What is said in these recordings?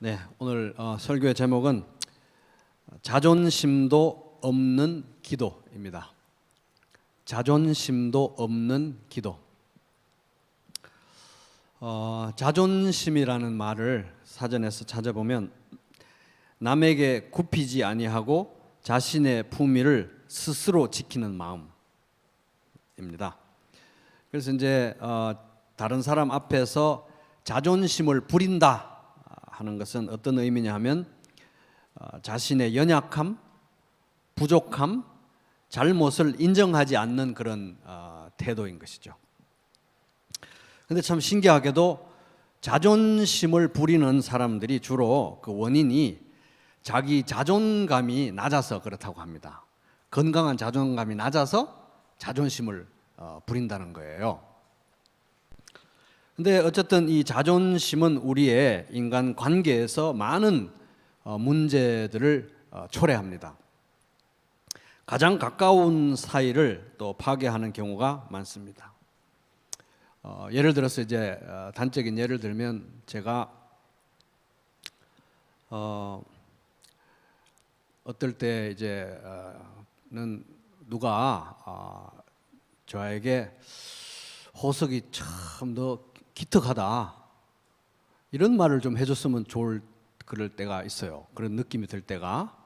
네, 오늘 설교의 제목은 자존심도 없는 기도입니다. 자존심도 없는 기도. 자존심이라는 말을 사전에서 찾아보면 남에게 굽히지 아니하고 자신의 품위를 스스로 지키는 마음입니다. 그래서 이제 다른 사람 앞에서 자존심을 부린다 하는 것은 어떤 의미냐 하면 자신의 연약함, 부족함, 잘못을 인정하지 않는 그런 태도인 것이죠. 그런데 참 신기하게도 자존심을 부리는 사람들이 주로 그 원인이 자기 자존감이 낮아서 그렇다고 합니다. 건강한 자존감이 낮아서 자존심을 부린다는 거예요. 근데 어쨌든 이 자존심은 우리의 인간 관계에서 많은 문제들을 초래합니다. 가장 가까운 사이를 또 파괴하는 경우가 많습니다. 예를 들어서 이제 단적인 예를 들면 제가 어떨 때 이제는 누가 저에게 호석이 참 너 기특하다 이런 말을 좀 해줬으면 좋을 그럴 때가 있어요. 그런 느낌이 들 때가.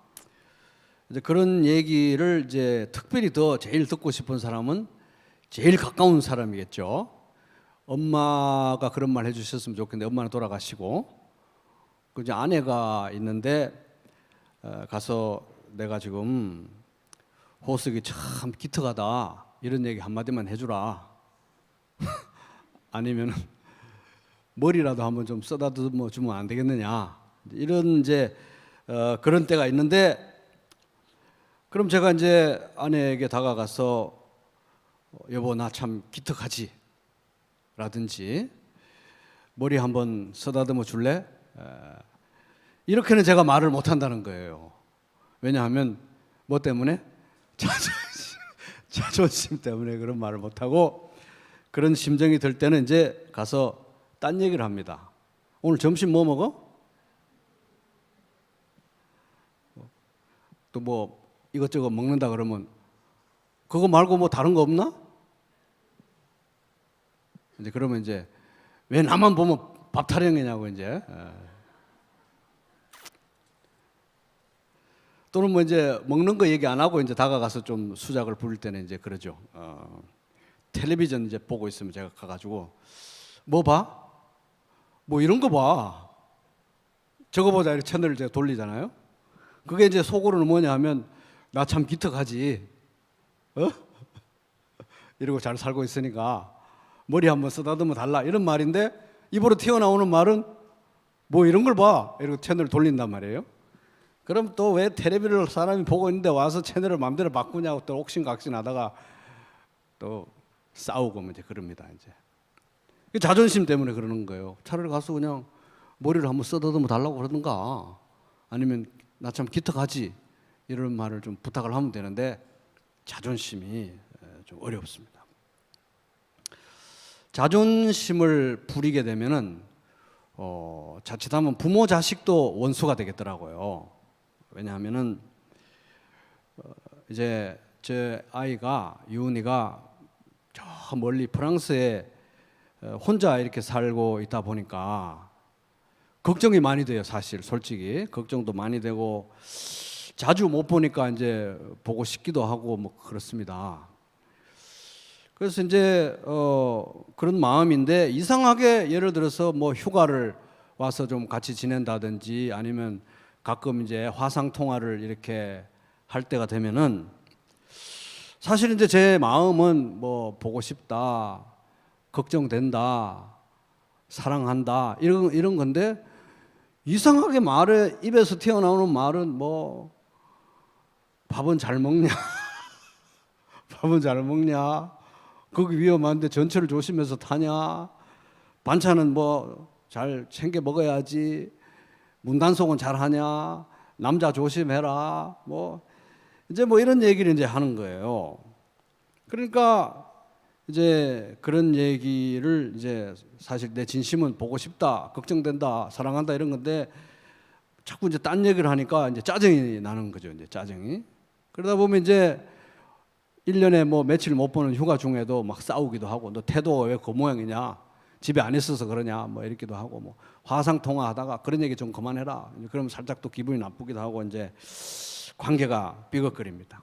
이제 그런 얘기를 이제 특별히 더 제일 듣고 싶은 사람은 제일 가까운 사람이겠죠. 엄마가 그런 말 해주셨으면 좋겠는데 엄마는 돌아가시고 그 이제 아내가 있는데 가서 내가 지금 호석이 참 기특하다 이런 얘기 한마디만 해주라. 아니면 머리라도 한번 좀 쓰다듬어 주면 안 되겠느냐 이런 이제 그런 때가 있는데 그럼 제가 이제 아내에게 다가가서 여보 나 참 기특하지 라든지 머리 한번 쓰다듬어 줄래? 이렇게는 제가 말을 못 한다는 거예요. 왜냐하면 뭐 때문에? 자존심 때문에 그런 말을 못 하고 그런 심정이 들 때는 이제 가서 딴 얘기를 합니다. 오늘 점심 뭐 먹어? 또 뭐 이것저것 먹는다 그러면 그거 말고 뭐 다른 거 없나? 이제 그러면 이제 왜 나만 보면 밥 타령이냐고 이제. 또는 뭐 이제 먹는 거 얘기 안 하고 이제 다가가서 좀 수작을 부릴 때는 이제 그러죠. 텔레비전 이제 보고 있으면 제가 가가지고 뭐 봐? 뭐 이런 거 봐. 저거 보자 이렇게 채널을 제가 돌리잖아요. 그게 이제 속으로는 뭐냐 하면 나 참 기특하지. 이러고 잘 살고 있으니까 머리 한번 쓰다듬어 달라 이런 말인데 입으로 튀어나오는 말은 뭐 이런 걸 봐. 이러고 채널을 돌린단 말이에요. 그럼 또 왜 텔레비를 사람이 보고 있는데 와서 채널을 마음대로 바꾸냐고 또 옥신각신하다가 또 싸우고 이제 그럽니다. 이제 자존심 때문에 그러는 거예요. 차라리 가서 그냥 머리를 한번 쓰다듬어 달라고 그러든가 아니면 나 참 기특하지 이런 말을 좀 부탁을 하면 되는데 자존심이 좀 어렵습니다. 자존심을 부리게 되면은 자칫하면 부모 자식도 원수가 되겠더라고요. 왜냐하면은 이제 제 아이가 유은이가 저 멀리 프랑스에 혼자 이렇게 살고 있다 보니까 걱정이 많이 돼요. 사실 솔직히 걱정도 많이 되고 자주 못 보니까 이제 보고 싶기도 하고 뭐 그렇습니다. 그래서 이제 그런 마음인데 이상하게 예를 들어서 뭐 휴가를 와서 좀 같이 지낸다든지 아니면 가끔 이제 화상 통화를 이렇게 할 때가 되면은 사실 이제 제 마음은 뭐 보고 싶다, 걱정된다, 사랑한다 이런 건데 이상하게 말에 입에서 튀어나오는 말은 뭐 밥은 잘 먹냐, 밥은 잘 먹냐, 거기 위험한데 전철을 조심해서 타냐, 반찬은 뭐 잘 챙겨 먹어야지, 문단속은 잘 하냐, 남자 조심해라, 뭐 이제 뭐 이런 얘기를 이제 하는 거예요. 그러니까 이제 그런 얘기를 이제 사실 내 진심은 보고 싶다, 걱정된다, 사랑한다 이런 건데 자꾸 이제 딴 얘기를 하니까 이제 짜증이 나는 거죠. 이제 짜증이. 그러다 보면 이제 1년에 뭐 며칠 못 보는 휴가 중에도 막 싸우기도 하고, 너 태도가 왜 그 모양이냐, 집에 안 있어서 그러냐, 뭐 이렇게도 하고, 뭐 화상 통화하다가 그런 얘기 좀 그만해라. 그러면 살짝 또 기분이 나쁘기도 하고 이제 관계가 삐걱거립니다.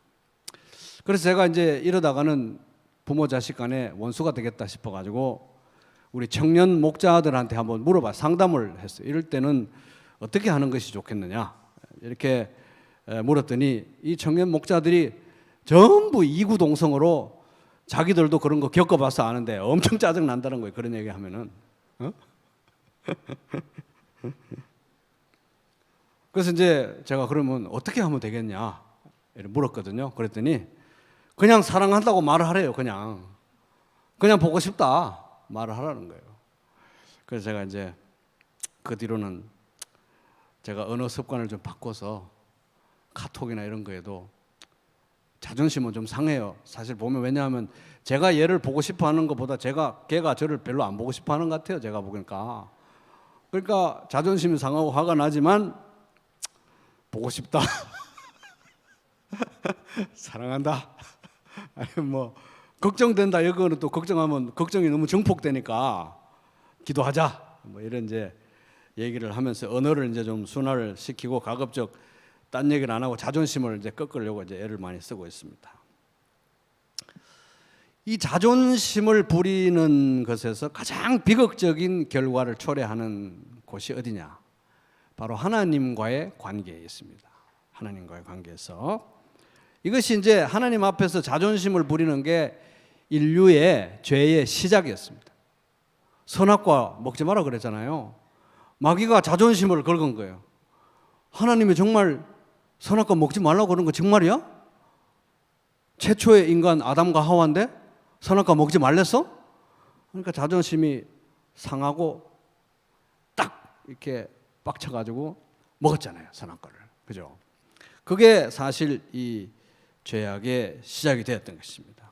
그래서 제가 이제 이러다가는 부모 자식 간에 원수가 되겠다 싶어가지고 우리 청년 목자들한테 한번 물어봐 상담을 했어요. 이럴 때는 어떻게 하는 것이 좋겠느냐 이렇게 물었더니 이 청년 목자들이 전부 이구동성으로 자기들도 그런 거 겪어봐서 아는데 엄청 짜증 난다는 거예요. 그런 얘기 하면은. 그래서 이제 제가 그러면 어떻게 하면 되겠냐 이렇게 물었거든요. 그랬더니 그냥 사랑한다고 말을 하래요. 그냥 보고 싶다 말을 하라는 거예요. 그래서 제가 이제 그 뒤로는 제가 언어 습관을 좀 바꿔서 카톡이나 이런 거에도 자존심은 좀 상해요. 사실 보면 왜냐하면 제가 얘를 보고 싶어 하는 것보다 걔가 저를 별로 안 보고 싶어 하는 것 같아요. 제가 보니까. 그러니까 자존심이 상하고 화가 나지만 보고 싶다. 사랑한다. 아니 뭐 걱정된다. 이거는 또 걱정하면 걱정이 너무 증폭되니까 기도하자. 뭐 이런 이제 얘기를 하면서 언어를 이제 좀 순화를 시키고 가급적 딴 얘기를 안 하고 자존심을 이제 꺾으려고 이제 애를 많이 쓰고 있습니다. 이 자존심을 부리는 것에서 가장 비극적인 결과를 초래하는 곳이 어디냐? 바로 하나님과의 관계에 있습니다. 하나님과의 관계에서 이것이 이제 하나님 앞에서 자존심을 부리는 게 인류의 죄의 시작이었습니다. 선악과 먹지 마라 그랬잖아요. 마귀가 자존심을 긁은 거예요. 하나님이 정말 선악과 먹지 말라고 그런 거 정말이야? 최초의 인간 아담과 하와인데 선악과 먹지 말랬어? 그러니까 자존심이 상하고 딱 이렇게 빡쳐가지고 먹었잖아요. 선악과를. 그죠? 그게 사실 이 죄악의 시작이 되었던 것입니다.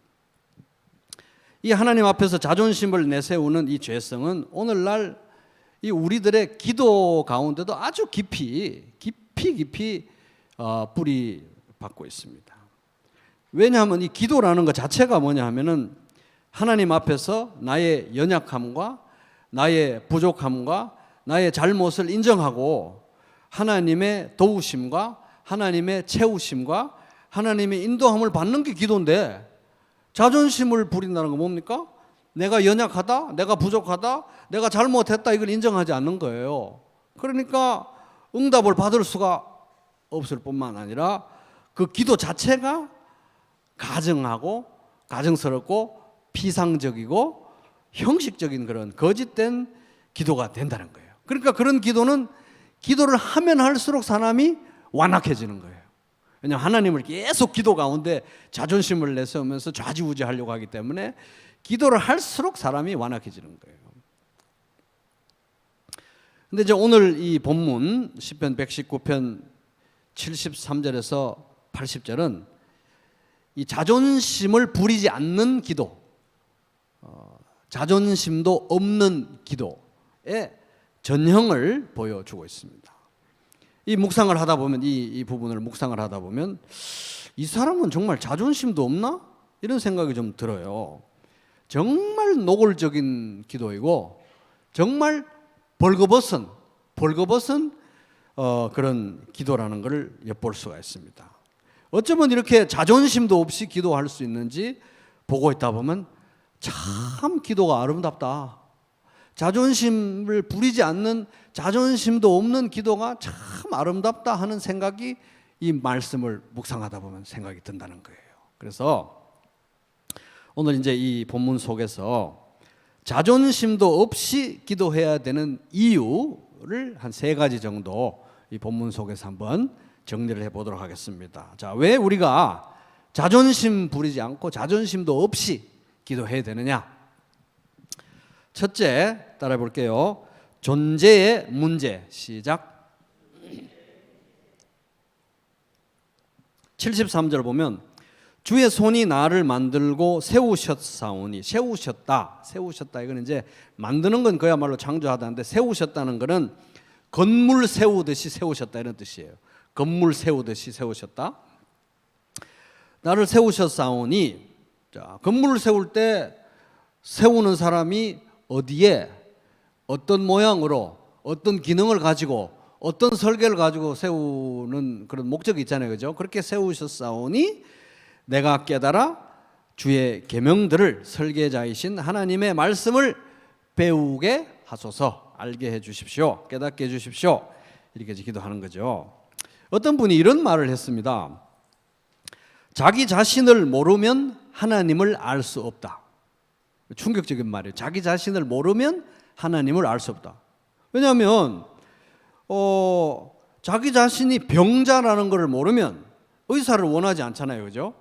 이 하나님 앞에서 자존심을 내세우는 이 죄성은 오늘날 이 우리들의 기도 가운데도 아주 깊이 뿌리 받고 있습니다. 왜냐하면 이 기도라는 것 자체가 뭐냐 하면은 하나님 앞에서 나의 연약함과 나의 부족함과 나의 잘못을 인정하고 하나님의 도우심과 하나님의 채우심과 하나님의 인도함을 받는 게 기도인데, 자존심을 부린다는 건 뭡니까? 내가 연약하다, 내가 부족하다, 내가 잘못했다, 이걸 인정하지 않는 거예요. 그러니까 응답을 받을 수가 없을 뿐만 아니라 그 기도 자체가 가증하고 가증스럽고 피상적이고 형식적인 그런 거짓된 기도가 된다는 거예요. 그러니까 그런 기도는 기도를 하면 할수록 사람이 완악해지는 거예요. 왜냐하면 하나님을 계속 기도 가운데 자존심을 내세우면서 좌지우지하려고 하기 때문에 기도를 할수록 사람이 완악해지는 거예요. 근데 이제 오늘 이 본문 시편 119편 73절에서 80절은 이 자존심을 부리지 않는 기도, 자존심도 없는 기도의 전형을 보여주고 있습니다. 이 묵상을 하다 보면 이 부분을 묵상을 하다 보면 이 사람은 정말 자존심도 없나? 이런 생각이 좀 들어요. 정말 노골적인 기도이고 정말 벌거벗은 그런 기도라는 것을 엿볼 수가 있습니다. 어쩌면 이렇게 자존심도 없이 기도할 수 있는지 보고 있다 보면 참 기도가 아름답다. 자존심을 부리지 않는, 자존심도 없는 기도가 참 아름답다 하는 생각이 이 말씀을 묵상하다 보면 생각이 든다는 거예요. 그래서 오늘 이제 이 본문 속에서 자존심도 없이 기도해야 되는 이유를 한 3가지 정도 이 본문 속에서 한번 정리를 해보도록 하겠습니다. 자, 왜 우리가 자존심 부리지 않고 자존심도 없이 기도해야 되느냐? 첫째, 따라해 볼게요. 존재의 문제. 시작. 73절 보면 주의 손이 나를 만들고 세우셨사오니, 세우셨다 이거는 이제 만드는 건 그야말로 창조하다는데 세우셨다는 것은 건물 세우듯이 세우셨다 이런 뜻이에요. 건물 세우듯이 세우셨다. 나를 세우셨사오니, 자, 건물을 세울 때 세우는 사람이 어디에 어떤 모양으로 어떤 기능을 가지고 어떤 설계를 가지고 세우는 그런 목적이 있잖아요. 그죠? 그렇게 세우셨사오니 내가 깨달아 주의 계명들을 설계자이신 하나님의 말씀을 배우게 하소서. 알게 해 주십시오. 깨닫게 해 주십시오. 이렇게 기도하는 거죠. 어떤 분이 이런 말을 했습니다. 자기 자신을 모르면 하나님을 알 수 없다. 충격적인 말이에요. 자기 자신을 모르면 하나님을 알 수 없다. 왜냐하면 자기 자신이 병자라는 것을 모르면 의사를 원하지 않잖아요. 그죠?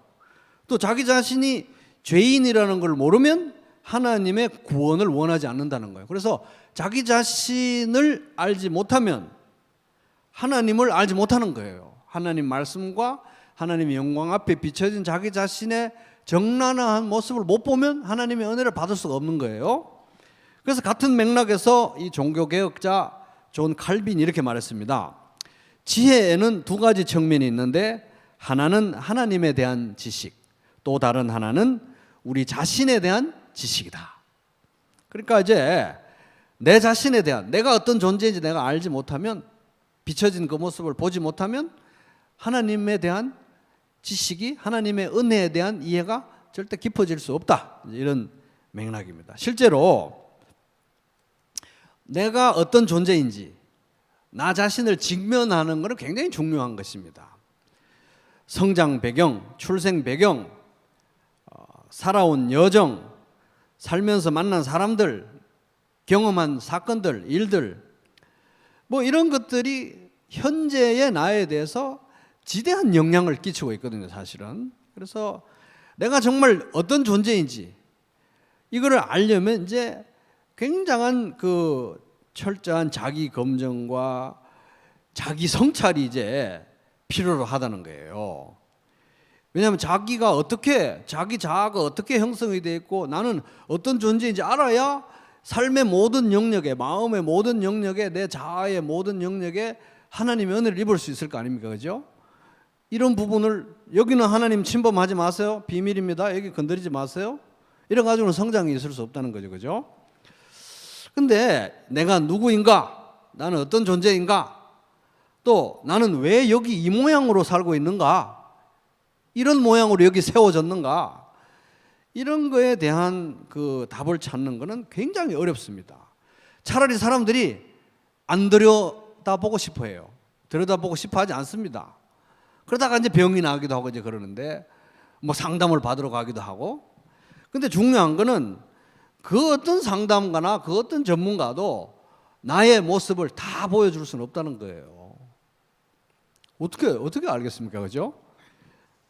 또 자기 자신이 죄인이라는 걸 모르면 하나님의 구원을 원하지 않는다는 거예요. 그래서 자기 자신을 알지 못하면 하나님을 알지 못하는 거예요. 하나님 말씀과 하나님의 영광 앞에 비춰진 자기 자신의 정난한 모습을 못 보면 하나님의 은혜를 받을 수가 없는 거예요. 그래서 같은 맥락에서 이 종교개혁자 존 칼빈이 이렇게 말했습니다. 지혜에는 두 가지 측면이 있는데 하나는 하나님에 대한 지식, 또 다른 하나는 우리 자신에 대한 지식이다. 그러니까 이제 내 자신에 대한, 내가 어떤 존재인지 내가 알지 못하면, 비춰진 그 모습을 보지 못하면 하나님에 대한 지식이, 하나님의 은혜에 대한 이해가 절대 깊어질 수 없다. 이런 맥락입니다. 실제로 내가 어떤 존재인지 나 자신을 직면하는 것은 굉장히 중요한 것입니다. 성장 배경, 출생 배경, 살아온 여정, 살면서 만난 사람들, 경험한 사건들, 일들, 뭐 이런 것들이 현재의 나에 대해서 지대한 영향을 끼치고 있거든요, 사실은. 그래서 내가 정말 어떤 존재인지 이거를 알려면 이제 굉장한 그 철저한 자기 검증과 자기 성찰이 이제 필요로 하다는 거예요. 왜냐하면 자기가 어떻게, 자기 자아가 어떻게 형성이 되어 있고 나는 어떤 존재인지 알아야 삶의 모든 영역에, 마음의 모든 영역에, 내 자아의 모든 영역에 하나님의 은혜를 입을 수 있을 거 아닙니까? 그죠? 이런 부분을, 여기는 하나님 침범하지 마세요. 비밀입니다. 여기 건드리지 마세요. 이래 가지고는 성장이 있을 수 없다는 거죠. 그죠? 근데 내가 누구인가? 나는 어떤 존재인가? 또 나는 왜 여기 이 모양으로 살고 있는가? 이런 모양으로 여기 세워졌는가? 이런 거에 대한 그 답을 찾는 것은 굉장히 어렵습니다. 차라리 사람들이 안 들여다보고 싶어 해요. 들여다보고 싶어 하지 않습니다. 그러다가 이제 병이 나기도 하고 이제 그러는데 뭐 상담을 받으러 가기도 하고. 근데 중요한 거는 그 어떤 상담가나 그 어떤 전문가도 나의 모습을 다 보여줄 수는 없다는 거예요. 어떻게 알겠습니까? 그죠?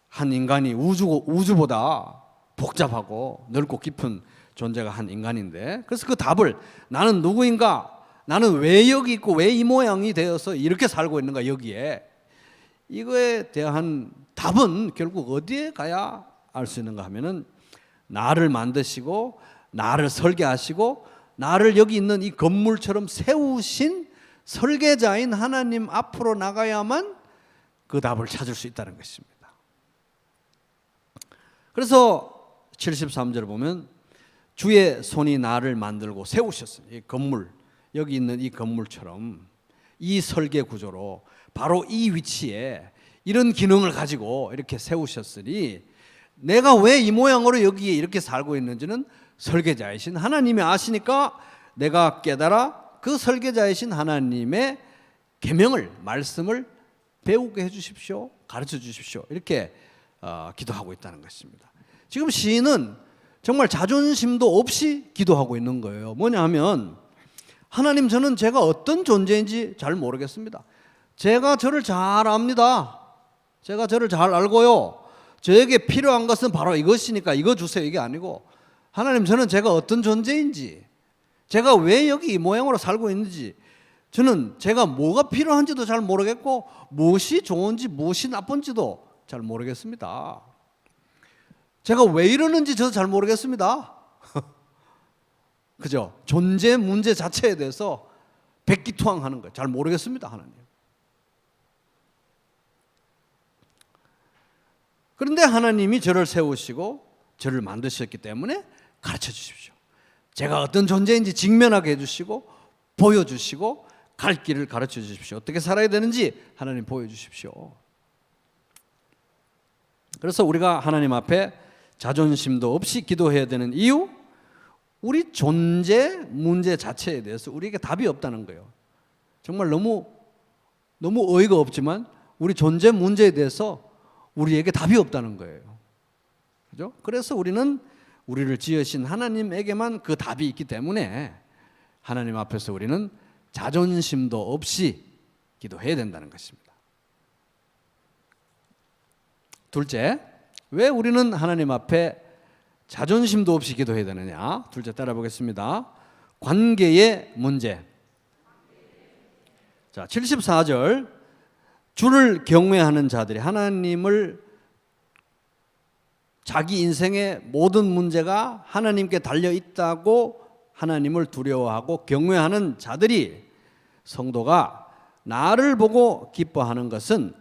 한 인간이 우주보다 복잡하고 넓고 깊은 존재가 한 인간인데, 그래서 그 답을, 나는 누구인가? 나는 왜 여기 있고 왜 이 모양이 되어서 이렇게 살고 있는가 여기에, 이거에 대한 답은 결국 어디에 가야 알 수 있는가 하면은 나를 만드시고 나를 설계하시고 나를 여기 있는 이 건물처럼 세우신 설계자인 하나님 앞으로 나가야만 그 답을 찾을 수 있다는 것입니다. 그래서 73절을 보면 주의 손이 나를 만들고 세우셨어요. 이 건물, 여기 있는 이 건물처럼 이 설계 구조로 바로 이 위치에 이런 기능을 가지고 이렇게 세우셨으니 내가 왜 이 모양으로 여기에 이렇게 살고 있는지는 설계자이신 하나님이 아시니까 내가 깨달아 그 설계자이신 하나님의 계명을, 말씀을 배우게 해주십시오, 가르쳐 주십시오, 이렇게 기도하고 있다는 것입니다. 지금 시인은 정말 자존심도 없이 기도하고 있는 거예요. 뭐냐 하면, 하나님, 저는 제가 어떤 존재인지 잘 모르겠습니다. 제가 저를 잘 압니다. 제가 저를 잘 알고요. 저에게 필요한 것은 바로 이것이니까 이거 주세요, 이게 아니고, 하나님, 저는 제가 어떤 존재인지, 제가 왜 여기 이 모양으로 살고 있는지, 저는 제가 뭐가 필요한지도 잘 모르겠고 무엇이 좋은지 무엇이 나쁜지도 잘 모르겠습니다. 제가 왜 이러는지 저도 잘 모르겠습니다. 그죠? 존재 문제 자체에 대해서 백기투항하는 거예요. 잘 모르겠습니다, 하나님. 그런데 하나님이 저를 세우시고 저를 만드셨기 때문에 가르쳐 주십시오. 제가 어떤 존재인지 직면하게 해주시고 보여주시고 갈 길을 가르쳐 주십시오. 어떻게 살아야 되는지 하나님 보여주십시오. 그래서 우리가 하나님 앞에 자존심도 없이 기도해야 되는 이유, 우리 존재 문제 자체에 대해서 우리에게 답이 없다는 거예요. 정말 너무 어이가 없지만 우리 존재 문제에 대해서 우리에게 답이 없다는 거예요. 그죠? 그래서 우리는 우리를 지으신 하나님에게만 그 답이 있기 때문에 하나님 앞에서 우리는 자존심도 없이 기도해야 된다는 것입니다. 둘째, 왜 우리는 하나님 앞에 자존심도 없이 기도해야 되느냐? 둘째 따라 보겠습니다. 관계의 문제. 자, 74절. 주를 경외하는 자들이, 하나님을, 자기 인생의 모든 문제가 하나님께 달려 있다고 하나님을 두려워하고 경외하는 자들이, 성도가 나를 보고 기뻐하는 것은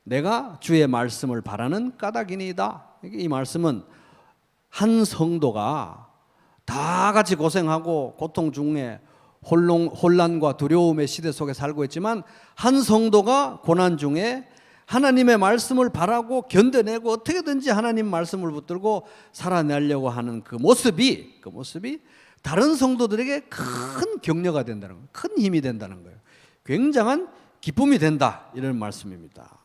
내가 주의 말씀을 바라는 까닭이니이다. 이 말씀은 한 성도가 다 같이 고생하고 고통 중에 혼란과 두려움의 시대 속에 살고 있지만, 한 성도가 고난 중에 하나님의 말씀을 바라고 견뎌내고 어떻게든지 하나님 말씀을 붙들고 살아내려고 하는 그 모습이 다른 성도들에게 큰 격려가 된다는 거예요. 큰 힘이 된다는 거예요. 굉장한 기쁨이 된다, 이런 말씀입니다.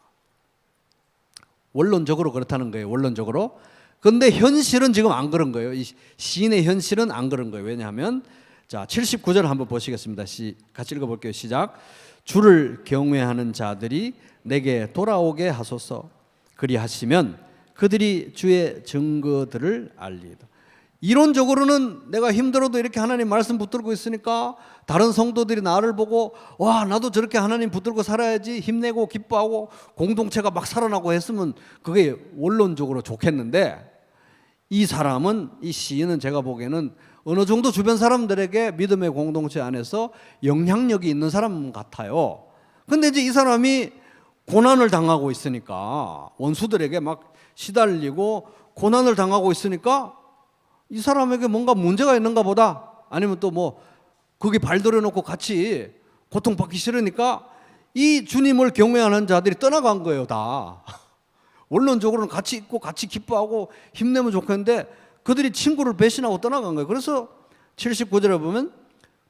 원론적으로 그렇다는 거예요. 원론적으로. 그런데 현실은 지금 안 그런 거예요. 이 시인의 현실은 안 그런 거예요. 왜냐하면 자, 79절 한번 보시겠습니다. 같이 읽어볼게요. 시작. 주를 경외하는 자들이 내게 돌아오게 하소서. 그리하시면 그들이 주의 증거들을 알리이다. 이론적으로는 내가 힘들어도 이렇게 하나님 말씀 붙들고 있으니까 다른 성도들이 나를 보고 와, 나도 저렇게 하나님 붙들고 살아야지, 힘내고 기뻐하고 공동체가 막 살아나고 했으면 그게 원론적으로 좋겠는데, 이 사람은, 이 시인은 제가 보기에는 어느 정도 주변 사람들에게 믿음의 공동체 안에서 영향력이 있는 사람 같아요. 근데 이제 이 사람이 고난을 당하고 있으니까, 원수들에게 막 시달리고 고난을 당하고 있으니까 이 사람에게 뭔가 문제가 있는가 보다, 아니면 또 뭐 거기 발들여 놓고 같이 고통받기 싫으니까 이 주님을 경외하는 자들이 떠나간 거예요, 다. 원론적으로는 같이 있고 같이 기뻐하고 힘내면 좋겠는데 그들이 친구를 배신하고 떠나간 거예요. 그래서 79절에 보면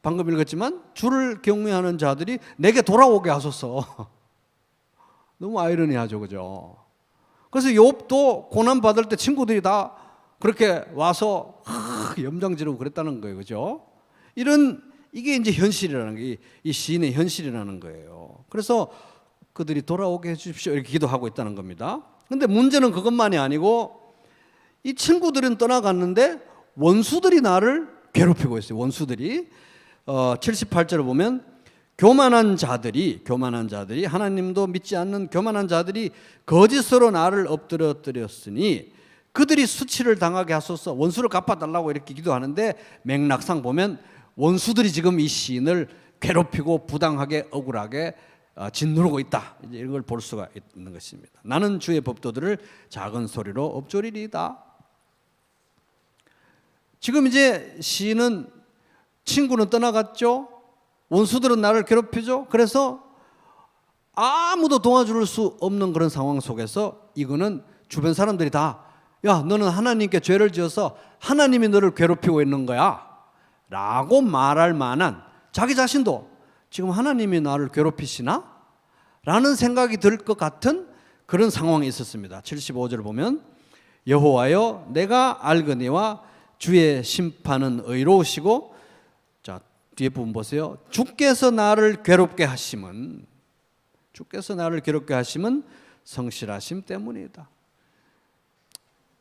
방금 읽었지만 주를 경외하는 자들이 내게 돌아오게 하소서. 너무 아이러니하죠, 그죠? 그래서 욥도 고난 받을 때 친구들이 다 그렇게 와서 염장 지르고 그랬다는 거예요, 그죠? 이게 이제 현실이라는 게, 이 시인의 현실이라는 거예요. 그래서 그들이 돌아오게 해주십시오, 이렇게 기도하고 있다는 겁니다. 근데 문제는 그것만이 아니고, 이 친구들은 떠나갔는데 원수들이 나를 괴롭히고 있어요. 원수들이 78절을 보면 교만한 자들이, 하나님도 믿지 않는 교만한 자들이 거짓으로 나를 엎드렸으니 그들이 수치를 당하게 하소서. 원수를 갚아달라고 이렇게 기도하는데 맥락상 보면 원수들이 지금 이 시인을 괴롭히고 부당하게 억울하게 짓누르고 있다, 이제 이걸 볼 수가 있는 것입니다. 나는 주의 법도들을 작은 소리로 엎조리리이다. 지금 이제 시인은, 친구는 떠나갔죠. 원수들은 나를 괴롭히죠. 그래서 아무도 도와줄 수 없는 그런 상황 속에서 이거는 주변 사람들이 다, 야, 너는 하나님께 죄를 지어서 하나님이 너를 괴롭히고 있는 거야 라고 말할 만한, 자기 자신도 지금 하나님이 나를 괴롭히시나? 라는 생각이 들 것 같은 그런 상황이 있었습니다. 75절을 보면 여호와여, 내가 알거니와 주의 심판은 의로우시고, 자, 뒤에 부분 보세요. 주께서 나를 괴롭게 하심은 성실하심 때문이다.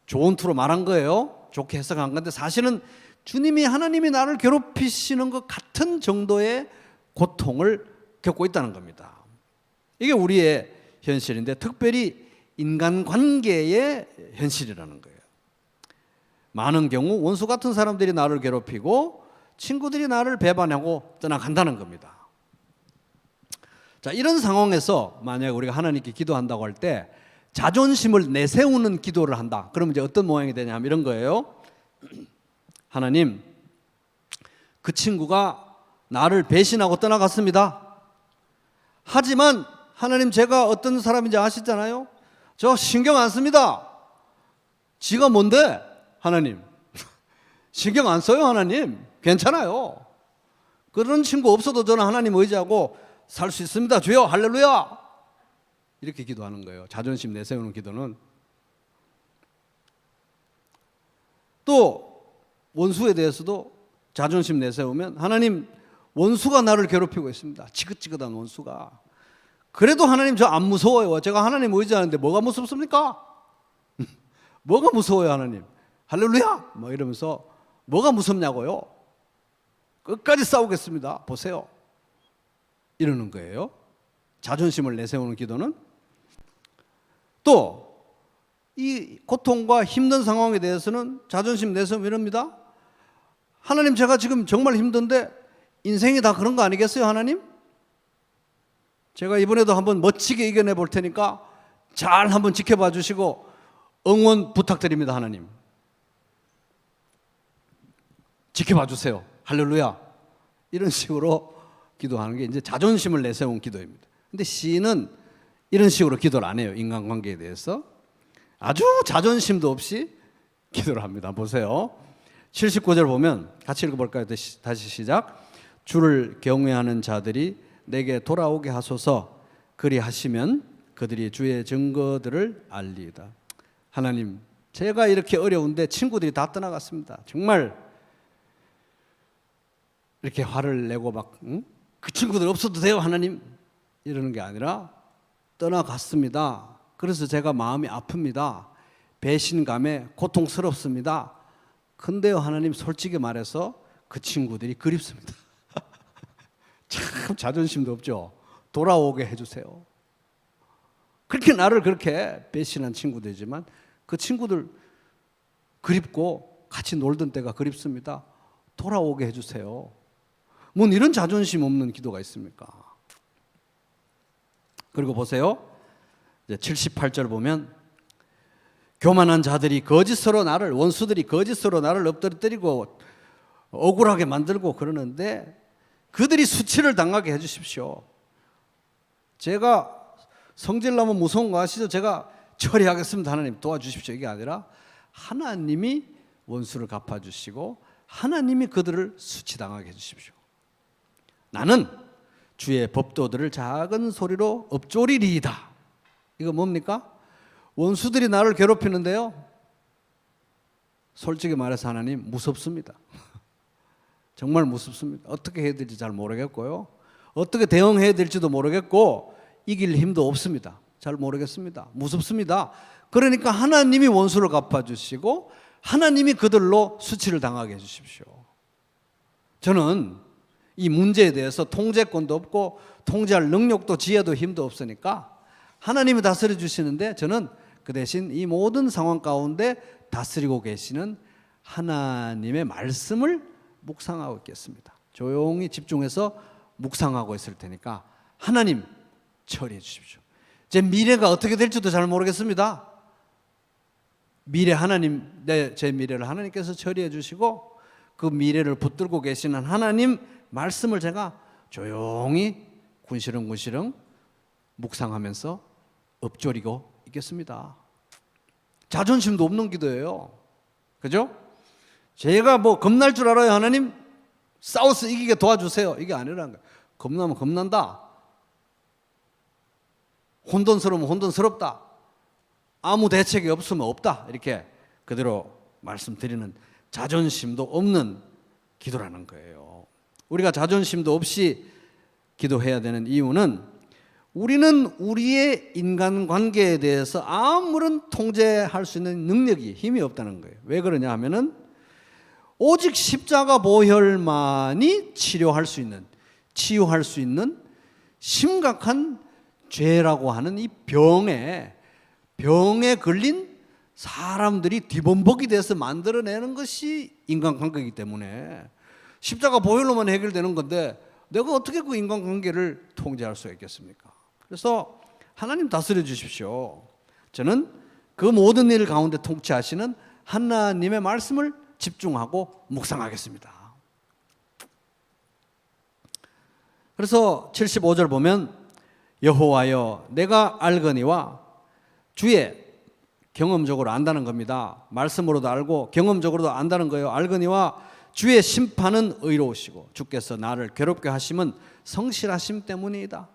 좋은 투로 말한 거예요. 좋게 해석한 건데 사실은 하나님이 나를 괴롭히시는 것 같은 정도의 고통을 겪고 있다는 겁니다. 이게 우리의 현실인데, 특별히 인간관계의 현실이라는 거예요. 많은 경우 원수 같은 사람들이 나를 괴롭히고 친구들이 나를 배반하고 떠나간다는 겁니다. 자, 이런 상황에서 만약 우리가 하나님께 기도한다고 할 때 자존심을 내세우는 기도를 한다. 그러면 이제 어떤 모양이 되냐 하면 이런 거예요. 하나님, 그 친구가 나를 배신하고 떠나갔습니다. 하지만 하나님, 제가 어떤 사람인지 아시잖아요. 저 신경 안 씁니다. 지가 뭔데? 하나님 신경 안 써요. 하나님 괜찮아요. 그런 친구 없어도 저는 하나님 의지하고 살 수 있습니다. 주여 할렐루야. 이렇게 기도하는 거예요. 자존심 내세우는 기도는. 또 원수에 대해서도 자존심 내세우면 하나님, 원수가 나를 괴롭히고 있습니다. 지긋지긋한 원수가. 그래도 하나님 저 안 무서워요. 제가 하나님 의지하는데 뭐가 무섭습니까? 뭐가 무서워요 하나님. 할렐루야 뭐 이러면서 뭐가 무섭냐고요. 끝까지 싸우겠습니다. 보세요. 이러는 거예요. 자존심을 내세우는 기도는. 또 이 고통과 힘든 상황에 대해서는 자존심 내세우면 이럽니다. 하나님, 제가 지금 정말 힘든데 인생이 다 그런 거 아니겠어요 하나님? 제가 이번에도 한번 멋지게 이겨내 볼 테니까 잘 한번 지켜봐 주시고 응원 부탁드립니다 하나님. 지켜봐 주세요. 할렐루야. 이런 식으로 기도하는 게 이제 자존심을 내세운 기도입니다. 근데 시인은 이런 식으로 기도를 안 해요. 인간관계에 대해서 아주 자존심도 없이 기도를 합니다. 보세요. 79절 보면 같이 읽어볼까요? 다시 시작. 주를 경외하는 자들이 내게 돌아오게 하소서. 그리하시면 그들이 주의 증거들을 알리이다. 하나님, 제가 이렇게 어려운데 친구들이 다 떠나갔습니다. 정말 이렇게 화를 내고 막 그 친구들 없어도 돼요 하나님 이러는 게 아니라 떠나갔습니다. 그래서 제가 마음이 아픕니다. 배신감에 고통스럽습니다. 근데요 하나님, 솔직히 말해서 그 친구들이 그립습니다. 참 자존심도 없죠. 돌아오게 해주세요. 그렇게 나를 그렇게 배신한 친구들이지만 그 친구들 그립고 같이 놀던 때가 그립습니다. 돌아오게 해주세요. 뭔 이런 자존심 없는 기도가 있습니까? 그리고 보세요. 이제 78절 보면 교만한 자들이 거짓으로 나를, 원수들이 거짓으로 나를 엎드리고 억울하게 만들고 그러는데 그들이 수치를 당하게 해주십시오. 제가 성질나면 무서운 거 아시죠? 제가 처리하겠습니다. 하나님 도와주십시오. 이게 아니라 하나님이 원수를 갚아주시고 하나님이 그들을 수치당하게 해주십시오. 나는 주의 법도들을 작은 소리로 읊조리리이다. 이거 뭡니까? 원수들이 나를 괴롭히는데요, 솔직히 말해서 하나님 무섭습니다. 정말 무섭습니다. 어떻게 해야 될지 잘 모르겠고요, 어떻게 대응해야 될지도 모르겠고 이길 힘도 없습니다. 잘 모르겠습니다. 무섭습니다. 그러니까 하나님이 원수를 갚아주시고 하나님이 그들로 수치를 당하게 해주십시오. 저는 이 문제에 대해서 통제권도 없고 통제할 능력도 지혜도 힘도 없으니까 하나님이 다스려 주시는데 저는 그 대신 이 모든 상황 가운데 다스리고 계시는 하나님의 말씀을 묵상하고 있겠습니다. 조용히 집중해서 묵상하고 있을 테니까 하나님 처리해 주십시오. 제 미래가 어떻게 될지도 잘 모르겠습니다. 미래 하나님, 제 미래를 하나님께서 처리해 주시고 그 미래를 붙들고 계시는 하나님 말씀을 제가 조용히 군시렁군시렁 묵상하면서 읊조리고 있겠습니다. 자존심도 없는 기도예요. 그죠? 제가 뭐 겁날 줄 알아요. 하나님 싸워서 이기게 도와주세요. 이게 아니라는 거예요. 겁나면 겁난다. 혼돈스러우면 혼돈스럽다. 아무 대책이 없으면 없다. 이렇게 그대로 말씀드리는 자존심도 없는 기도라는 거예요. 우리가 자존심도 없이 기도해야 되는 이유는 우리는 우리의 인간관계에 대해서 아무런 통제할 수 있는 능력이, 힘이 없다는 거예요. 왜 그러냐 하면은 오직 십자가 보혈만이 치유할 수 있는 심각한 죄라고 하는 이 병에 걸린 사람들이 뒤범벅이 돼서 만들어내는 것이 인간관계이기 때문에 십자가 보혈로만 해결되는 건데 내가 어떻게 그 인간관계를 통제할 수 있겠습니까? 그래서 하나님 다스려 주십시오. 저는 그 모든 일 가운데 통치하시는 하나님의 말씀을 집중하고 묵상하겠습니다. 그래서 75절 보면 여호와여 내가 알거니와 주의 경험적으로 안다는 겁니다. 말씀으로도 알고 경험적으로도 안다는 거예요. 알거니와 주의 심판은 의로우시고 주께서 나를 괴롭게 하심은 성실하심 때문이다.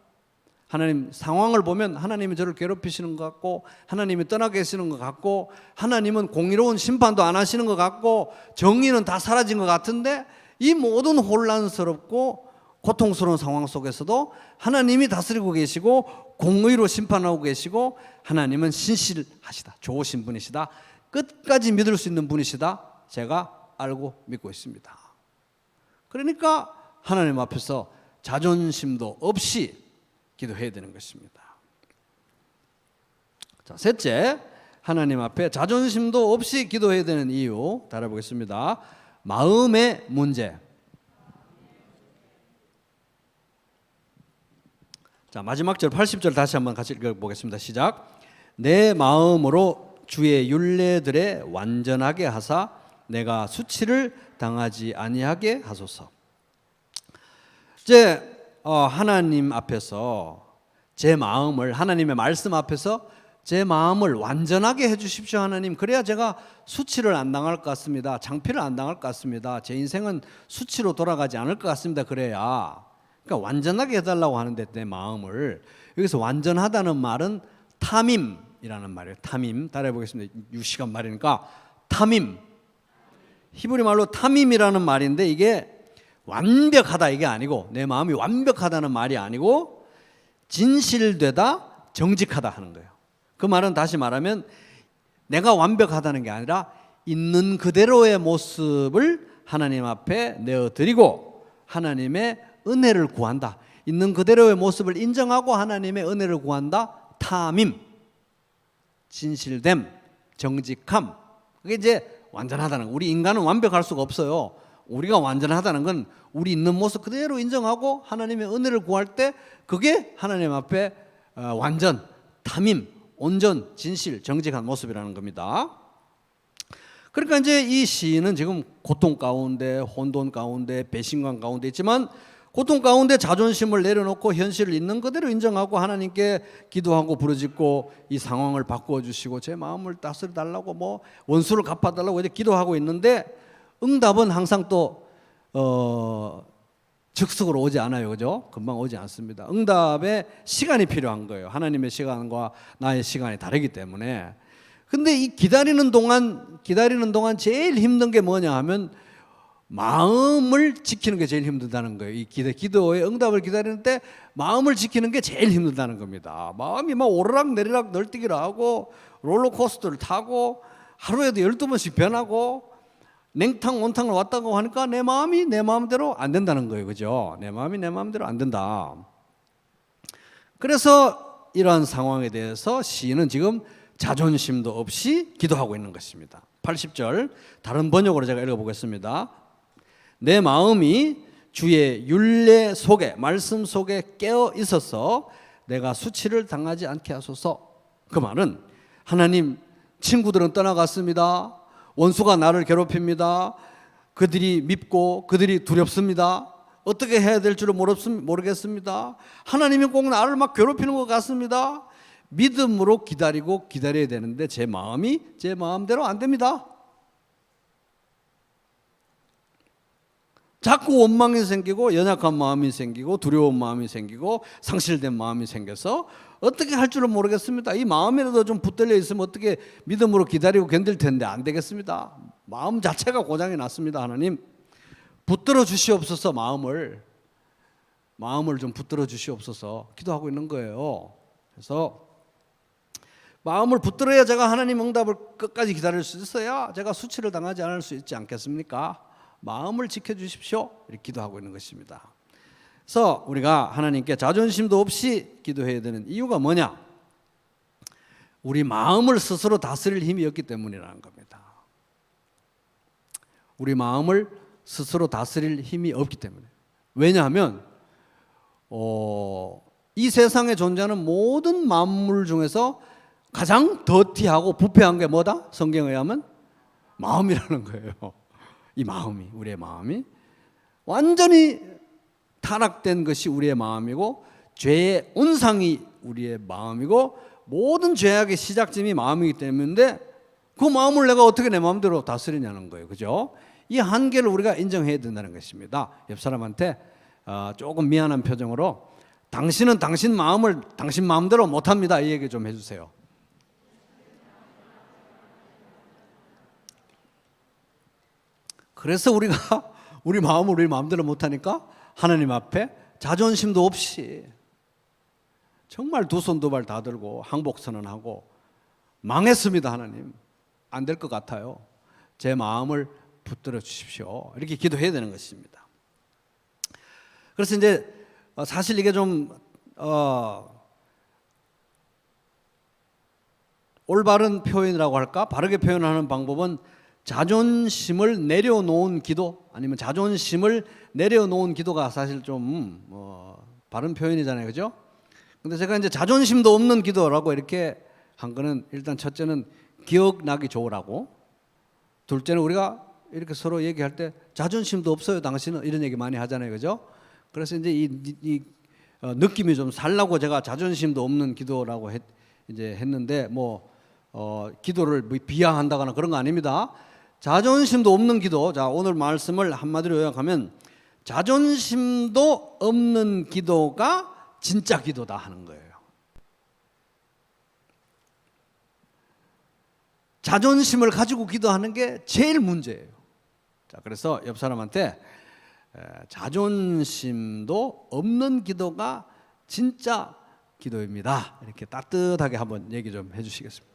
하나님 상황을 보면 하나님이 저를 괴롭히시는 것 같고 하나님이 떠나 계시는 것 같고 하나님은 공의로운 심판도 안 하시는 것 같고 정의는 다 사라진 것 같은데 이 모든 혼란스럽고 고통스러운 상황 속에서도 하나님이 다스리고 계시고 공의로 심판하고 계시고 하나님은 신실하시다. 좋으신 분이시다. 끝까지 믿을 수 있는 분이시다. 제가 알고 믿고 있습니다. 그러니까 하나님 앞에서 자존심도 없이 기도해야 되는 것입니다. 자, 셋째, 하나님 앞에 자존심도 없이 기도해야 되는 이유 다뤄보겠습니다. 마음의 문제. 자, 마지막 절 80절 다시 한번 같이 읽어보겠습니다. 시작. 내 마음으로 주의 율례들에 완전하게 하사 내가 수치를 당하지 아니하게 하소서. 이제 하나님 앞에서 제 마음을 하나님의 말씀 앞에서 제 마음을 완전하게 해주십시오 하나님. 그래야 제가 수치를 안 당할 것 같습니다. 창피를 안 당할 것 같습니다. 제 인생은 수치로 돌아가지 않을 것 같습니다. 그래야 그러니까 완전하게 해달라고 하는데 내 마음을 여기서 완전하다는 말은 탐임이라는 말이에요. 탐임 따라해보겠습니다. 유시간 말이니까 탐임 히브리 말로 탐임이라는 말인데 이게 완벽하다 이게 아니고 내 마음이 완벽하다는 말이 아니고 진실되다 정직하다 하는 거예요. 그 말은 다시 말하면 내가 완벽하다는 게 아니라 있는 그대로의 모습을 하나님 앞에 내어드리고 하나님의 은혜를 구한다. 있는 그대로의 모습을 인정하고 하나님의 은혜를 구한다. 탐임, 진실됨, 정직함. 그게 이제 완전하다는 거. 우리 인간은 완벽할 수가 없어요. 우리가 완전하다는 건 우리 있는 모습 그대로 인정하고 하나님의 은혜를 구할 때 그게 하나님 앞에 완전, 탐임, 온전, 진실, 정직한 모습이라는 겁니다. 그러니까 이제 이 시인은 지금 고통 가운데, 혼돈 가운데, 배신감 가운데 있지만 고통 가운데 자존심을 내려놓고 현실을 있는 그대로 인정하고 하나님께 기도하고 부르짖고 이 상황을 바꾸어 주시고 제 마음을 다스려 달라고 뭐 원수를 갚아 달라고 이제 기도하고 있는데 응답은 항상 또 즉석으로 오지 않아요. 그죠? 금방 오지 않습니다. 응답에 시간이 필요한 거예요. 하나님의 시간과 나의 시간이 다르기 때문에. 근데 이 기다리는 동안 제일 힘든 게 뭐냐 하면 마음을 지키는 게 제일 힘들다는 거예요. 이 기도의 응답을 기다리는 때 마음을 지키는 게 제일 힘들다는 겁니다. 마음이 막 오르락 내리락 널뛰기를 하고 롤러코스터를 타고 하루에도 12번씩 변하고 냉탕 온탕을 왔다고 하니까 내 마음이 내 마음대로 안 된다는 거예요. 그죠? 내 마음이 내 마음대로 안 된다. 그래서 이러한 상황에 대해서 시인은 지금 자존심도 없이 기도하고 있는 것입니다. 80절 다른 번역으로 제가 읽어보겠습니다. 내 마음이 주의 율례 속에 말씀 속에 깨어 있어서 내가 수치를 당하지 않게 하소서. 그 말은 하나님 친구들은 떠나갔습니다. 원수가 나를 괴롭힙니다. 그들이 밉고 그들이 두렵습니다. 어떻게 해야 될 줄을 모르겠습니다. 하나님이 꼭 나를 막 괴롭히는 것 같습니다. 믿음으로 기다리고 기다려야 되는데 제 마음이 제 마음대로 안 됩니다. 자꾸 원망이 생기고 연약한 마음이 생기고 두려운 마음이 생기고 상실된 마음이 생겨서 어떻게 할 줄을 모르겠습니다. 이 마음이라도 좀 붙들려 있으면 어떻게 믿음으로 기다리고 견딜 텐데 안 되겠습니다. 마음 자체가 고장이 났습니다. 하나님 붙들어 주시옵소서. 마음을 좀 붙들어 주시옵소서 기도하고 있는 거예요. 그래서 마음을 붙들어야 제가 하나님 응답을 끝까지 기다릴 수 있어야 제가 수치를 당하지 않을 수 있지 않겠습니까? 마음을 지켜주십시오. 이렇게 기도하고 있는 것입니다. 그래서 우리가 하나님께 자존심도 없이 기도해야 되는 이유가 뭐냐? 우리 마음을 스스로 다스릴 힘이 없기 때문이라는 겁니다. 우리 마음을 스스로 다스릴 힘이 없기 때문에. 왜냐하면 이 세상에 존재하는 모든 만물 중에서 가장 더티하고 부패한 게 뭐다? 성경에 의하면 마음이라는 거예요. 이 마음이, 우리의 마음이 완전히 타락된 것이 우리의 마음이고, 죄의 온상이 우리의 마음이고, 모든 죄악의 시작점이 마음이기 때문에 그 마음을 내가 어떻게 내 마음대로 다스리냐는 거예요. 그죠? 이 한계를 우리가 인정해야 된다는 것입니다. 옆 사람한테 조금 미안한 표정으로 당신은 당신 마음을 당신 마음대로 못합니다, 이 얘기 좀 해주세요. 그래서 우리가 우리 마음을 우리 마음대로 못하니까 하나님 앞에 자존심도 없이 정말 두 손 두 발 다 들고 항복선언하고, 망했습니다 하나님, 안 될 것 같아요, 제 마음을 붙들어 주십시오, 이렇게 기도해야 되는 것입니다. 그래서 이제 사실 이게 좀 올바른 표현이라고 할까, 바르게 표현하는 방법은 자존심을 내려놓은 기도, 아니면 자존심을 내려놓은 기도가 사실 좀 바른 표현이잖아요, 그죠? 근데 제가 이제 자존심도 없는 기도라고 이렇게 한 거는, 일단 첫째는 기억나기 좋으라고, 둘째는 우리가 이렇게 서로 얘기할 때 자존심도 없어요 당신은, 이런 얘기 많이 하잖아요, 그죠? 그래서 이제 이 느낌이 좀 살라고 제가 자존심도 없는 기도라고 이제 했는데, 기도를 비하한다거나 그런 거 아닙니다. 자존심도 없는 기도. 자, 오늘 말씀을 한마디로 요약하면 자존심도 없는 기도가 진짜 기도다 하는 거예요. 자존심을 가지고 기도하는 게 제일 문제예요. 자, 그래서 옆 사람한테 자존심도 없는 기도가 진짜 기도입니다, 이렇게 따뜻하게 한번 얘기 좀 해주시겠습니다.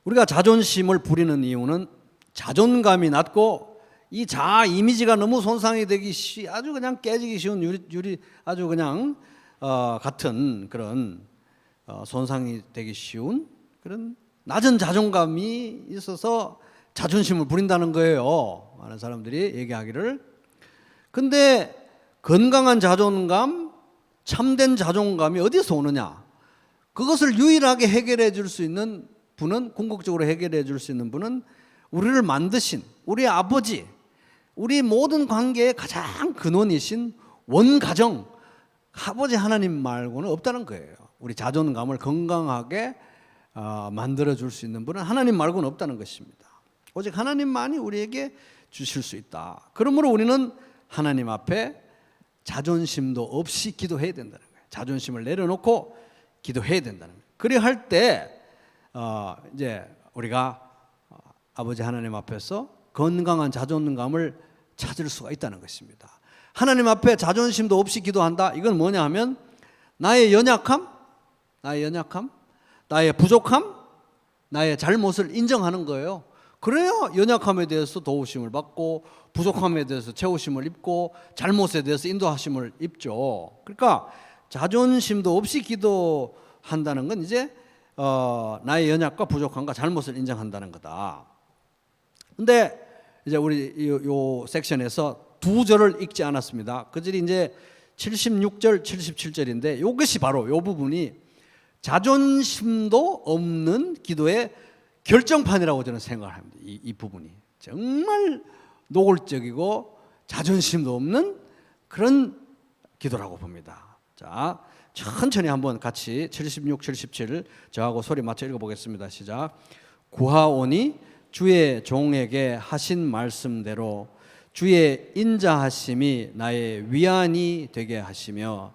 우리가 자존심을 부리는 이유는 자존감이 낮고 이 자아 이미지가 너무 손상이 되기 아주 그냥 깨지기 쉬운 유리 아주 그냥 같은 그런 손상이 되기 쉬운 그런 낮은 자존감이 있어서 자존심을 부린다는 거예요, 많은 사람들이 얘기하기를. 근데 건강한 자존감, 참된 자존감이 어디서 오느냐? 그것을 유일하게 해결해 줄 수 있는 분은, 궁극적으로 해결해 줄 수 있는 분은 우리를 만드신 우리 아버지, 우리 모든 관계의 가장 근원이신 원가정 아버지 하나님 말고는 없다는 거예요. 우리 자존감을 건강하게 만들어 줄 수 있는 분은 하나님 말고는 없다는 것입니다. 오직 하나님만이 우리에게 주실 수 있다. 그러므로 우리는 하나님 앞에 자존심도 없이 기도해야 된다는 거예요. 자존심을 내려놓고 기도해야 된다는 거예요. 그리 할 때 이제 우리가 아버지 하나님 앞에서 건강한 자존감을 찾을 수가 있다는 것입니다. 하나님 앞에 자존심도 없이 기도한다. 이건 뭐냐 하면 나의 연약함, 나의 부족함, 나의 잘못을 인정하는 거예요. 그래야 연약함에 대해서 도우심을 받고, 부족함에 대해서 채우심을 입고, 잘못에 대해서 인도하심을 입죠. 그러니까 자존심도 없이 기도한다는 건 이제 나의 연약과 부족함과 잘못을 인정한다는 거다. 근데 이제 우리 요 섹션에서 두 절을 읽지 않았습니다. 그 절이 이제 76절, 77절인데 이것이 바로 이 부분이 자존심도 없는 기도의 결정판이라고 저는 생각을 합니다. 이 부분이 정말 노골적이고 자존심도 없는 그런 기도라고 봅니다. 자, 천천히 한번 같이 76, 77을 저하고 소리 맞춰 읽어보겠습니다. 시작. 구하오니 주의 종에게 하신 말씀대로 주의 인자하심이 나의 위안이 되게 하시며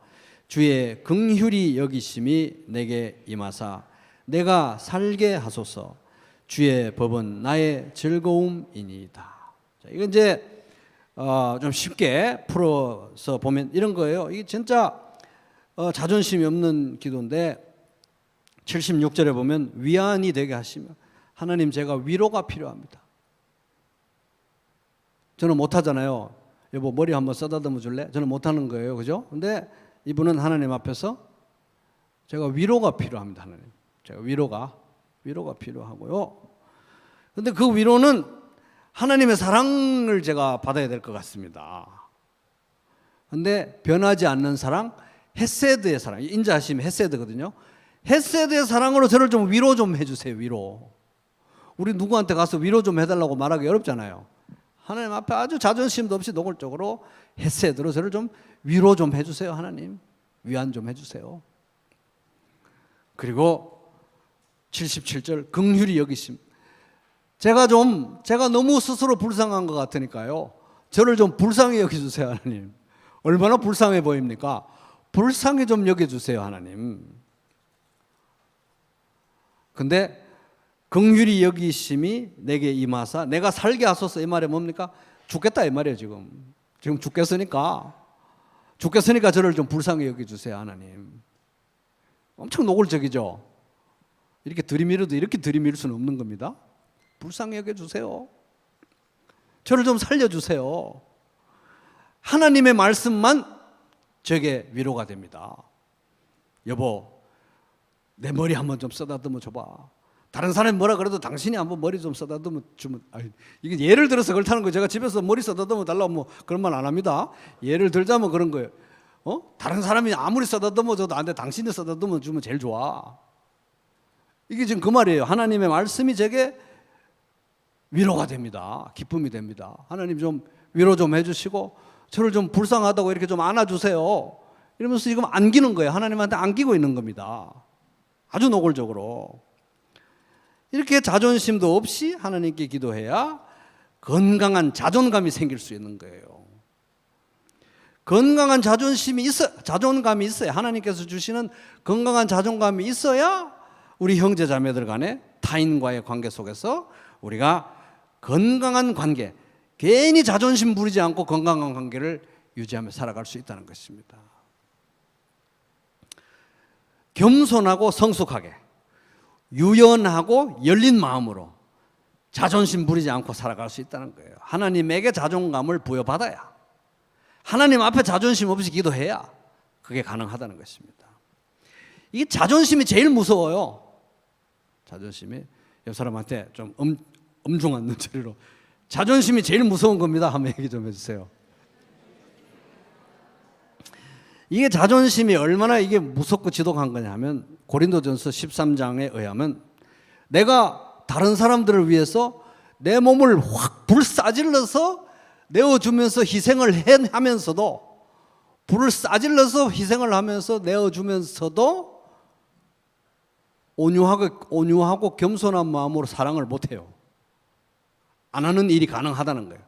주의 긍휼히 여기심이 내게 임하사 내가 살게 하소서. 주의 법은 나의 즐거움이니이다. 자, 이건 이제 좀 쉽게 풀어서 보면 이런 거예요. 이게 진짜 자존심이 없는 기도인데 76절에 보면 위안이 되게 하시며, 하나님 제가 위로가 필요합니다. 저는 못하잖아요. 여보 머리 한번 쓰다듬어 줄래? 저는 못하는 거예요, 그죠? 근데 이분은 하나님 앞에서 제가 위로가 필요합니다. 하나님, 제가 위로가 필요하고요. 근데 그 위로는 하나님의 사랑을 제가 받아야 될 것 같습니다. 근데 변하지 않는 사랑, 헤세드의 사랑, 인자하심이 헤세드거든요. 헤세드의 사랑으로 저를 좀 위로 좀 해주세요. 위로. 우리 누구한테 가서 위로 좀 해달라고 말하기 어렵잖아요. 하나님 앞에 아주 자존심도 없이 노골적으로 헤세드로 저를 좀 위로 좀 해주세요. 하나님 위안 좀 해주세요. 그리고 77절 긍휼히 여기심. 제가 너무 스스로 불쌍한 것 같으니까요, 저를 좀 불쌍히 여겨주세요. 하나님 얼마나 불쌍해 보입니까? 불쌍히 좀 여겨주세요. 하나님. 근데 긍휼히 여기심이 내게 임하사 내가 살게 하소서, 이 말이 뭡니까? 죽겠다 이 말이에요. 지금 죽겠으니까 저를 좀 불쌍히 여겨주세요. 하나님. 엄청 노골적이죠. 이렇게 들이밀어도 이렇게 들이밀 수는 없는 겁니다. 불쌍히 여겨주세요. 저를 좀 살려주세요. 하나님의 말씀만 저에게 위로가 됩니다. 여보, 내 머리 한번 좀 쓰다듬어 줘봐. 다른 사람이 뭐라 그래도 당신이 한번 머리 좀 쓰다듬어 주면, 이게 예를 들어서 그렇다는 거예요. 제가 집에서 머리 쓰다듬어 달라고 뭐 그런 말 안 합니다. 예를 들자면 그런 거예요. 다른 사람이 아무리 쓰다듬어 줘도 안 돼. 당신이 쓰다듬어 주면 제일 좋아. 이게 지금 그 말이에요. 하나님의 말씀이 제게 위로가 됩니다. 기쁨이 됩니다. 하나님 좀 위로 좀 해주시고 저를 좀 불쌍하다고 이렇게 좀 안아주세요. 이러면서 지금 안기는 거예요. 하나님한테 안기고 있는 겁니다. 아주 노골적으로. 이렇게 자존심도 없이 하나님께 기도해야 건강한 자존감이 생길 수 있는 거예요. 건강한 자존감이 있어야, 하나님께서 주시는 건강한 자존감이 있어야 우리 형제 자매들 간의 타인과의 관계 속에서 우리가 건강한 관계, 괜히 자존심 부리지 않고 건강한 관계를 유지하며 살아갈 수 있다는 것입니다. 겸손하고 성숙하게, 유연하고 열린 마음으로 자존심 부리지 않고 살아갈 수 있다는 거예요. 하나님에게 자존감을 부여받아야, 하나님 앞에 자존심 없이 기도해야 그게 가능하다는 것입니다. 이게 자존심이 제일 무서워요. 자존심이. 옆 사람한테 좀 엄중한 눈초리로 자존심이 제일 무서운 겁니다 한번 얘기 좀 해주세요. 이게 자존심이 얼마나 이게 무섭고 지독한 거냐 하면, 고린도전서 13장에 의하면 내가 다른 사람들을 위해서 내 몸을 확 불사질러서 내어주면서 희생을 하면서도, 불을 싸질러서 희생을 하면서 내어주면서도 온유하고 겸손한 마음으로 사랑을 못해요. 안 하는 일이 가능하다는 거예요.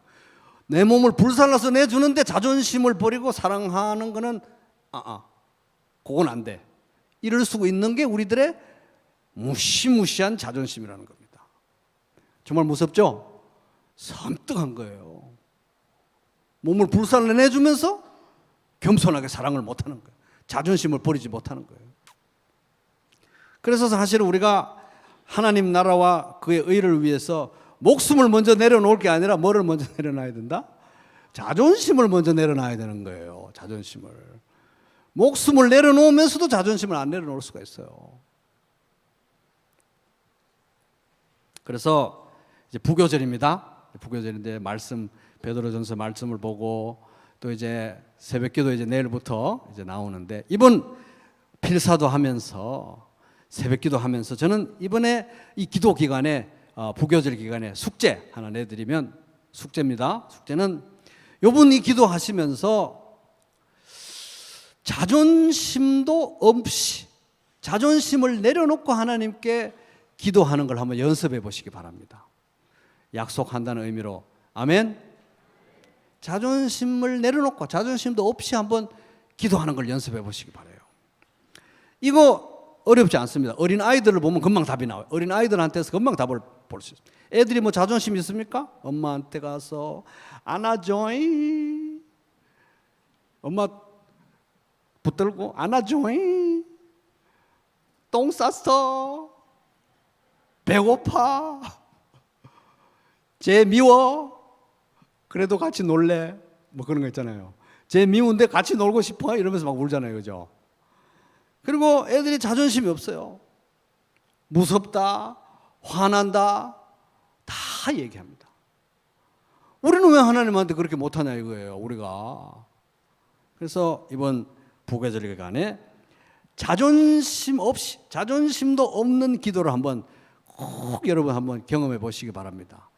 내 몸을 불살라서 내주는데 자존심을 버리고 사랑하는 거는 그건 안 돼. 이럴 수 있는 게 우리들의 무시무시한 자존심이라는 겁니다. 정말 무섭죠? 섬뜩한 거예요. 몸을 불살라 내주면서 겸손하게 사랑을 못하는 거예요. 자존심을 버리지 못하는 거예요. 그래서 사실 우리가 하나님 나라와 그의 의를 위해서 목숨을 먼저 내려놓을 게 아니라 뭐를 먼저 내려놔야 된다? 자존심을 먼저 내려놔야 되는 거예요. 자존심을. 목숨을 내려놓으면서도 자존심을 안 내려놓을 수가 있어요. 그래서 이제 부교절입니다. 부교절인데 베드로전서 말씀을 보고 또 이제 새벽기도 이제 내일부터 이제 나오는데, 이번 필사도 하면서 새벽기도 하면서 저는 이번에 이 기도 기간에 부교절 기간에 숙제 하나 내드리면, 숙제입니다. 숙제는 요분이 기도하시면서 자존심도 없이 자존심을 내려놓고 하나님께 기도하는 걸 한번 연습해 보시기 바랍니다. 약속한다는 의미로. 아멘. 자존심을 내려놓고 자존심도 없이 한번 기도하는 걸 연습해 보시기 바라요. 이거 어렵지 않습니다. 어린 아이들을 보면 금방 답이 나와요. 어린 아이들한테서 금방 답을 볼 수 있어요. 애들이 뭐 자존심 있습니까? 엄마한테 가서 안아줘잉, 엄마 붙들고 안아줘잉, 똥 쌌어, 배고파, 쟤 미워, 그래도 같이 놀래, 뭐 그런 거 있잖아요. 쟤 미운데 같이 놀고 싶어 이러면서 막 울잖아요. 그죠? 그리고 애들이 자존심이 없어요. 무섭다, 화난다 다 얘기합니다. 우리는 왜 하나님한테 그렇게 못하냐 이거예요, 우리가. 그래서 이번 부활절 기간에 자존심 없이, 자존심도 없는 기도를 한번 꼭 여러분 한번 경험해 보시기 바랍니다.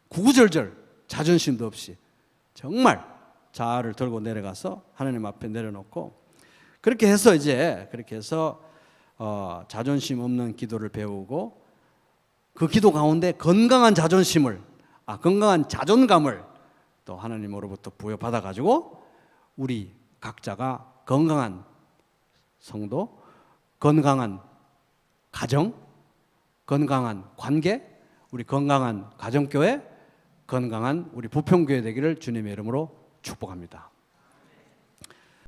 구구절절 자존심도 없이 정말 자아를 들고 내려가서 하나님 앞에 내려놓고 그렇게 해서 자존심 없는 기도를 배우고 그 기도 가운데 건강한 자존심을, 건강한 자존감을 또 하나님으로부터 부여받아 가지고 우리 각자가 건강한 성도, 건강한 가정, 건강한 관계, 우리 건강한 가정교회, 건강한 우리 부평교회 되기를 주님의 이름으로 축복합니다.